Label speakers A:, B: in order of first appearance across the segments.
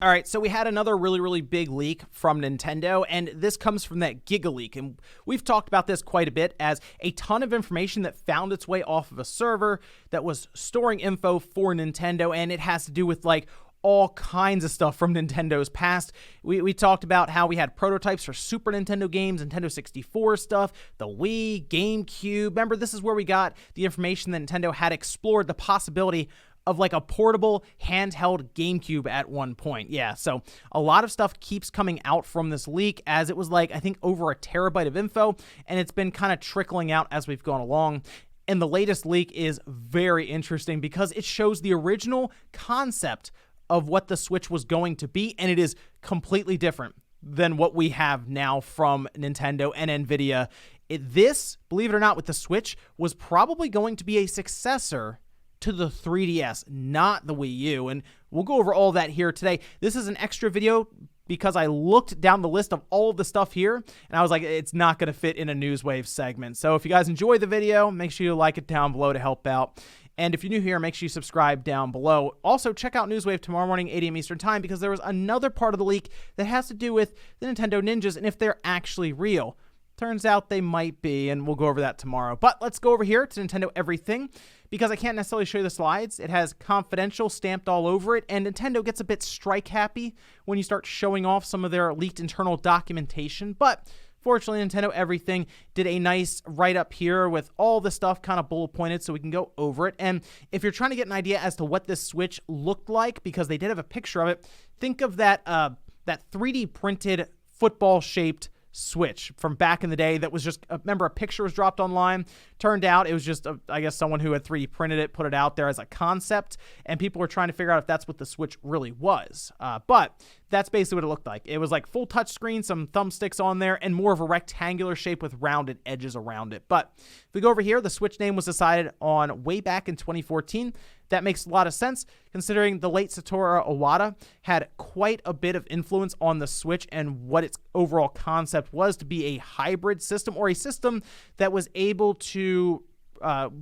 A: All right, so we had another really big leak from Nintendo, and this comes from that Gigaleak. And we've talked about this quite a bit as a ton of information that found its way off of a server that was storing info for Nintendo, and it has to do with like all kinds of stuff from Nintendo's past. We talked about how we had prototypes for Super Nintendo games, Nintendo 64 stuff, the Wii, GameCube. Remember, this is where we got the information that Nintendo had explored the possibility of like a portable handheld GameCube at one point. Yeah, so a lot of stuff keeps coming out from this leak, as it was like, I think, over a terabyte of info, and it's been kind of trickling out as we've gone along. And the latest leak is very interesting because it shows the original concept of what the Switch was going to be, and it is completely different than what we have now from Nintendo and Nvidia. This, believe it or not, with the Switch, was probably going to be a successor to the 3DS, not the Wii U, and we'll go over all that here today. This is an extra video because I looked down the list of all of the stuff here, and I was like, it's not going to fit in a Newswave segment. So if you guys enjoy the video, make sure you like it down below to help out. And if you're new here, make sure you subscribe down below. Also, check out Newswave tomorrow morning, 8 a.m. Eastern Time, because there was another part of the leak that has to do with the Nintendo Ninjas and if they're actually real. Turns out they might be, and we'll go over that tomorrow. But let's go over here to Nintendo Everything, because I can't necessarily show you the slides. It has confidential stamped all over it, and Nintendo gets a bit strike happy when you start showing off some of their leaked internal documentation. But fortunately, Nintendo Everything did a nice write-up here with all the stuff kind of bullet pointed so we can go over it. And if you're trying to get an idea as to what this Switch looked like, because they did have a picture of it, think of that, that 3D printed football-shaped Switch from back in the day that was just, remember, a picture was dropped online. Turned out it was just, I guess, someone who had 3D printed it, put it out there as a concept, and people were trying to figure out if that's what the Switch really was. But that's basically what it looked like. It was like full touchscreen, some thumbsticks on there, and more of a rectangular shape with rounded edges around it. But if we go over here, the Switch name was decided on way back in 2014. That makes a lot of sense, considering the late Satoru Iwata had quite a bit of influence on the Switch and what its overall concept was to be a hybrid system, or a system that was able to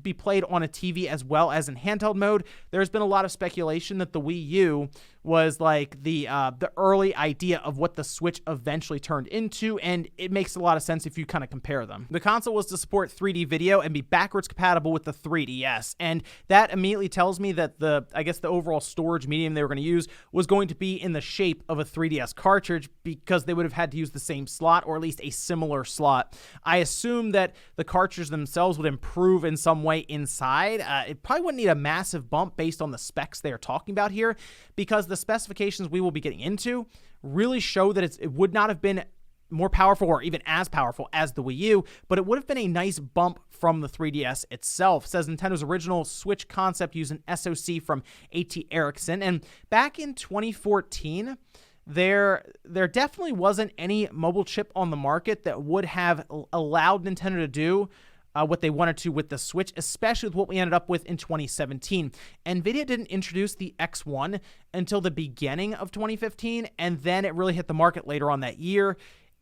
A: be played on a TV as well as in handheld mode. There's been a lot of speculation that the Wii U was like the early idea of what the Switch eventually turned into, and it makes a lot of sense if you kind of compare them. The console was to support 3D video and be backwards compatible with the 3DS, and that immediately tells me that I guess the overall storage medium they were going to use was going to be in the shape of a 3DS cartridge, because they would have had to use the same slot, or at least a similar slot. I assume that the cartridges themselves would improve in some way inside. It probably wouldn't need a massive bump based on the specs they are talking about here, because the specifications we will be getting into really show that it would not have been more powerful or even as powerful as the Wii U, but it would have been a nice bump from the 3DS itself. It says Nintendo's original Switch concept used an SoC from A.T. Ericsson, and back in 2014, there definitely wasn't any mobile chip on the market that would have allowed Nintendo to do what they wanted to with the Switch, especially with what we ended up with in 2017. NVIDIA didn't introduce the X1 until the beginning of 2015, and then it really hit the market later on that year.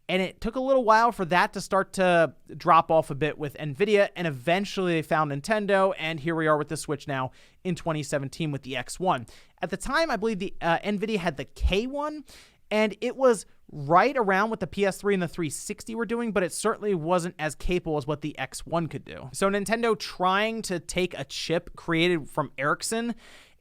A: And it took a little while for that to start to drop off a bit with NVIDIA, and eventually they found Nintendo, and here we are with the Switch now in 2017 with the X1. At the time, I believe the NVIDIA had the K1, and it was right around what the PS3 and the 360 were doing, but it certainly wasn't as capable as what the X1 could do. So Nintendo trying to take a chip created from Ericsson,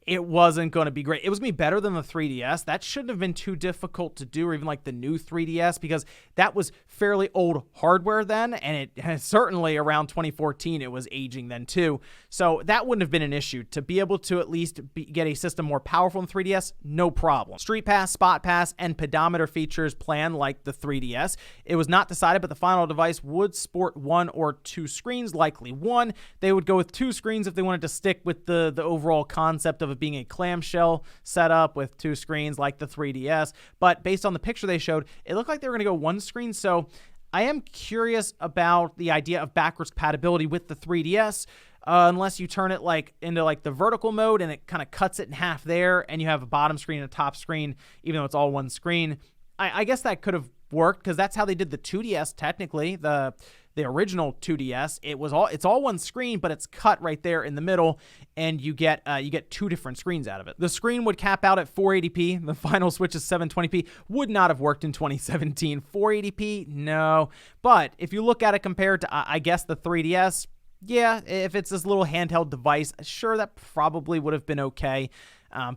A: it wasn't going to be great. It was going to be better than the 3DS. That shouldn't have been too difficult to do, or even like the new 3DS, because that was fairly old hardware then, and it certainly around 2014, it was aging then too. So that wouldn't have been an issue. To be able to at least get a system more powerful than 3DS, no problem. Street Pass, Spot Pass, and pedometer features planned like the 3DS. It was not decided, but the final device would sport 1 or 2 screens, likely 1. They would go with 2 screens if they wanted to stick with the overall concept of it being a clamshell setup with 2 screens like the 3DS. But based on the picture they showed, it looked like they were going to go 1 screen. So I am curious about the idea of backwards compatibility with the 3DS, unless you turn it like into like the vertical mode and it kind of cuts it in half there, and you have a bottom screen and a top screen, even though it's all 1 screen. I guess that could have worked because that's how they did the 2DS technically, the original 2DS. It's all one screen, but it's cut right there in the middle, and you get two different screens out of it. The screen would cap out at 480p. The final Switch is 720p. Would not have worked in 2017. 480p, no. But if you look at it compared to, I guess, the 3DS, yeah, if it's this little handheld device, sure, that probably would have been okay.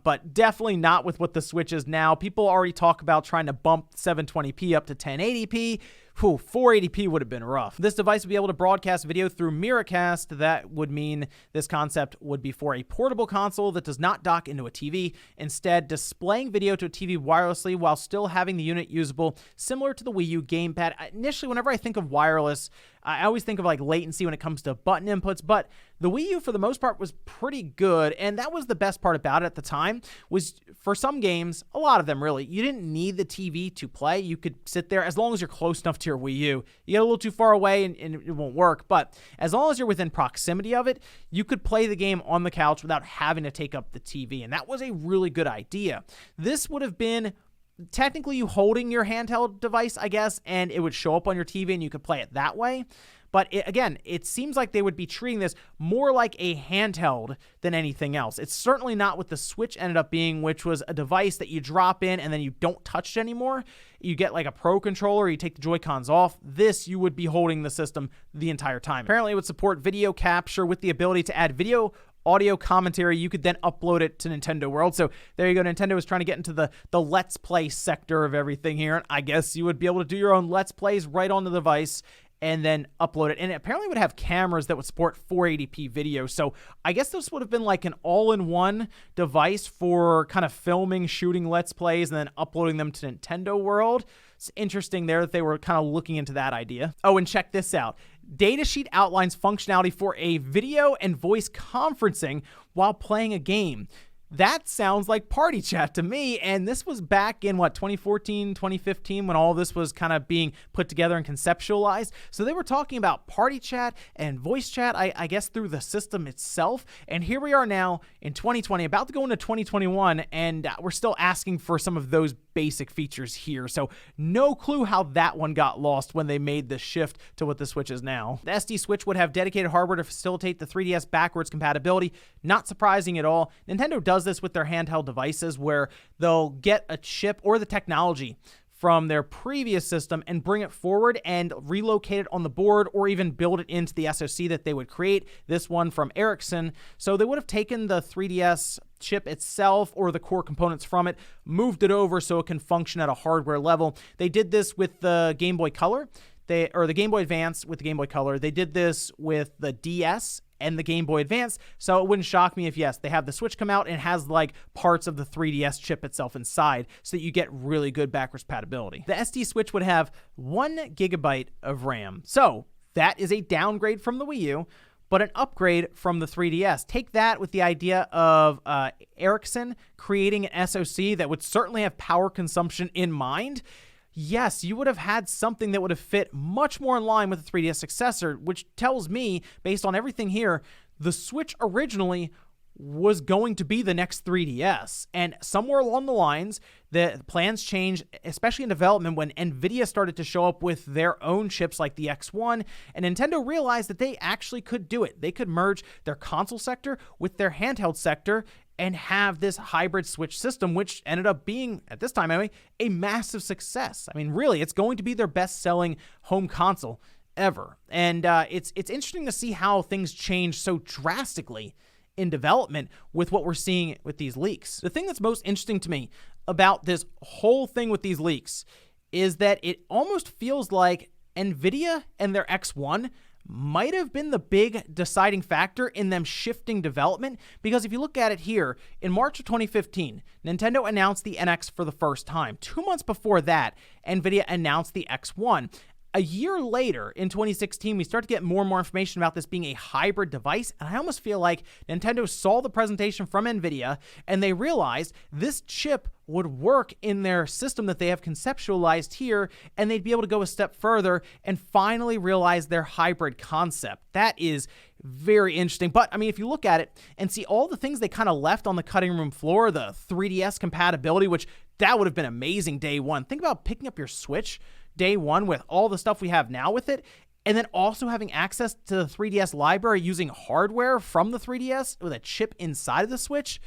A: But definitely not with what the Switch is now. People already talk about trying to bump 720p up to 1080p. 480p would have been rough. This device would be able to broadcast video through Miracast. That would mean this concept would be for a portable console that does not dock into a TV, instead displaying video to a TV wirelessly while still having the unit usable, similar to the Wii U gamepad. Initially, whenever I think of wireless, I always think of like latency when it comes to button inputs, but the Wii U, for the most part, was pretty good, and that was the best part about it at the time, was for some games, a lot of them really, you didn't need the TV to play. You could sit there, as long as you're close enough to your Wii U. You get a little too far away and it won't work, but as long as you're within proximity of it, you could play the game on the couch without having to take up the TV, and that was a really good idea. This would have been technically you holding your handheld device, I guess, and it would show up on your TV and you could play it that way. But again, it seems like they would be treating this more like a handheld than anything else. It's certainly not what the Switch ended up being, which was a device that you drop in and then you don't touch it anymore. You get like a Pro controller, you take the Joy-Cons off. This, you would be holding the system the entire time. Apparently, it would support video capture with the ability to add video audio commentary. You could then upload it to Nintendo World. So there you go. Nintendo is trying to get into the Let's Play sector of everything here. And I guess you would be able to do your own Let's Plays right on the device and then upload it. And it apparently would have cameras that would support 480p video. So I guess this would have been like an all-in-one device for kind of filming, shooting Let's Plays, and then uploading them to Nintendo World. It's interesting there that they were kind of looking into that idea. Oh, and check this out. Datasheet outlines functionality for a video and voice conferencing while playing a game. That sounds like party chat to me, and this was back in, 2014, 2015, when all this was kind of being put together and conceptualized. So they were talking about party chat and voice chat, I guess, through the system itself, and here we are now in 2020, about to go into 2021, and we're still asking for some of those basic features here. So no clue how that one got lost when they made the shift to what the Switch is now. The SD Switch would have dedicated hardware to facilitate the 3DS backwards compatibility. Not surprising at all. Nintendo does this with their handheld devices where they'll get a chip or the technology from their previous system and bring it forward and relocate it on the board or even build it into the SoC that they would create. This one from Ericsson. So they would have taken the 3DS chip itself or the core components from it, moved it over so it can function at a hardware level. They did this with the Game Boy Color, the Game Boy Advance with the Game Boy Color. They did this with the DS and the Game Boy Advance, so it wouldn't shock me if, yes, they have the Switch come out and it has like parts of the 3DS chip itself inside so that you get really good backwards compatibility. The SD Switch would have 1 gigabyte of RAM, so that is a downgrade from the Wii U, but an upgrade from the 3DS. Take that with the idea of Ericsson creating an SoC that would certainly have power consumption in mind. Yes, you would have had something that would have fit much more in line with the 3DS successor, which tells me, based on everything here, the Switch originally was going to be the next 3DS. And somewhere along the lines, the plans changed, especially in development when NVIDIA started to show up with their own chips like the X1, and Nintendo realized that they actually could do it. They could merge their console sector with their handheld sector and have this hybrid Switch system, which ended up being, at this time anyway, a massive success. I mean, really, it's going to be their best-selling home console ever. And it's interesting to see how things change so drastically in development with what we're seeing with these leaks. The thing that's most interesting to me about this whole thing with these leaks is that it almost feels like NVIDIA and their X1 might have been the big deciding factor in them shifting development, because if you look at it here, in March of 2015, Nintendo announced the NX for the first time. 2 months before that, NVIDIA announced the X1. A year later, in 2016, we start to get more and more information about this being a hybrid device, and I almost feel like Nintendo saw the presentation from NVIDIA, and they realized this chip would work in their system that they have conceptualized here, and they'd be able to go a step further and finally realize their hybrid concept. That is very interesting. But, I mean, if you look at it and see all the things they kind of left on the cutting room floor, the 3DS compatibility, which that would have been amazing day one. Think about picking up your Switch, day one with all the stuff we have now with it, and then also having access to the 3DS library using hardware from the 3DS with a chip inside of the Switch,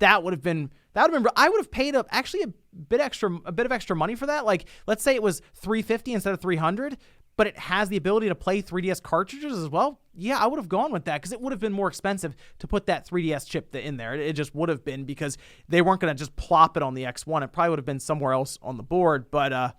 A: I would have paid actually a bit of extra money for that. Like, let's say it was $350 instead of $300, but it has the ability to play 3DS cartridges as well. Yeah, I would have gone with that because it would have been more expensive to put that 3DS chip in there. It just would have been, because they weren't going to just plop it on the X1. It probably would have been somewhere else on the board. But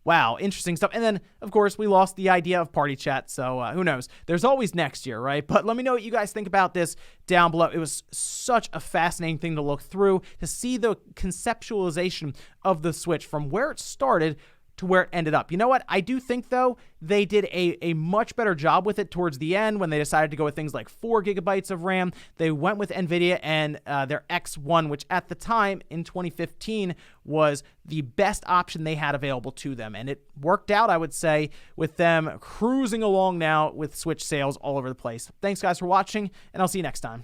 A: wow, interesting stuff. And then, of course, we lost the idea of party chat, so who knows? There's always next year, right? But let me know what you guys think about this down below. It was such a fascinating thing to look through, to see the conceptualization of the Switch from where it started to where it ended up. You know what? I do think, though, they did a much better job with it towards the end when they decided to go with things like 4 gigabytes of RAM. They went with NVIDIA and their X1, which at the time in 2015 was the best option they had available to them. And it worked out, I would say, with them cruising along now with Switch sales all over the place. Thanks, guys, for watching, and I'll see you next time.